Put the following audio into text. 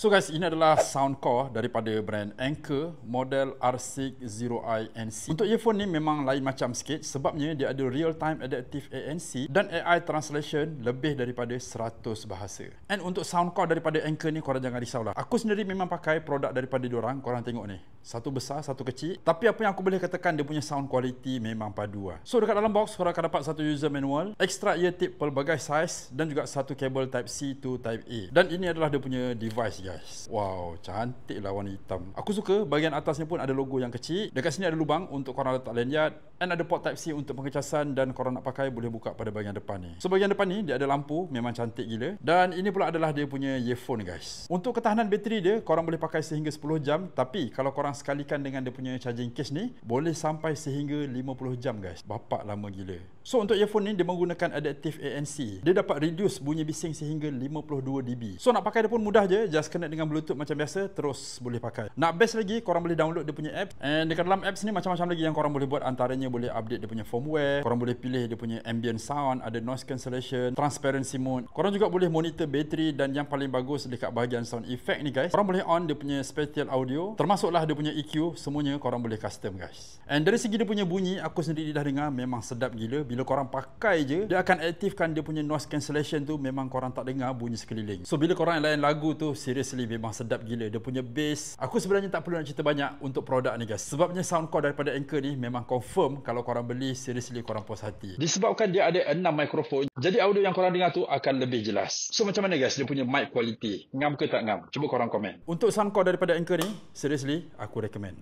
So guys, ini adalah sound core daripada brand Anker model R60i NC. Untuk earphone ni memang lain macam sikit sebabnya dia ada real time adaptive ANC dan AI translation lebih daripada 100 bahasa. And untuk sound core daripada Anker ni korang jangan risaulah. Aku sendiri memang pakai produk daripada diorang, korang tengok ni. Satu besar, satu kecil. Tapi apa yang aku boleh katakan, dia punya sound quality memang padu lah. So dekat dalam box korang akan dapat satu user manual, extra ear tip pelbagai size dan juga satu kabel type C to type A. Dan ini adalah dia punya device guys. Wow, cantik lah warna hitam. Aku suka bahagian atasnya pun ada logo yang kecil. Dekat sini ada lubang untuk korang letak lanyard. And ada port type C untuk pengecasan dan korang nak pakai boleh buka pada bahagian depan ni. So bahagian depan ni dia ada lampu, memang cantik gila. Dan ini pula adalah dia punya earphone guys. Untuk ketahanan bateri dia, korang boleh pakai sehingga 10 jam. Tapi kalau korang sekalikan dengan dia punya charging case ni, boleh sampai sehingga 50 jam guys. Bapak lama gila. So untuk earphone ni dia menggunakan adaptive ANC. Dia dapat reduce bunyi bising sehingga 52 dB. So nak pakai dia pun mudah je, just connect dengan Bluetooth macam biasa, terus boleh pakai. Nak best lagi, korang boleh download dia punya apps. And dekat dalam apps ni macam-macam lagi yang korang boleh buat. Antaranya boleh update dia punya firmware, korang boleh pilih dia punya ambient sound, ada noise cancellation, transparency mode. Korang juga boleh monitor bateri dan yang paling bagus dekat bahagian sound effect ni guys, korang boleh on dia punya spatial audio, termasuklah dia punya EQ, semuanya korang boleh custom guys. And dari segi dia punya bunyi, aku sendiri dah dengar memang sedap gila. Bila korang pakai je, dia akan aktifkan dia punya noise cancellation tu, memang korang tak dengar bunyi sekeliling. So bila korang layan lagu tu, seriously memang sedap gila. Dia punya bass, aku sebenarnya tak perlu nak cerita banyak untuk produk ni guys. Sebabnya sound core daripada Anker ni memang confirm kalau korang beli, seriously korang puas hati. Disebabkan dia ada 6 mikrofon, jadi audio yang korang dengar tu akan lebih jelas. So macam mana guys dia punya mic quality? Ngam ke tak ngam? Cuba korang komen. Untuk sound core daripada Anker ni, seriously aku recommend.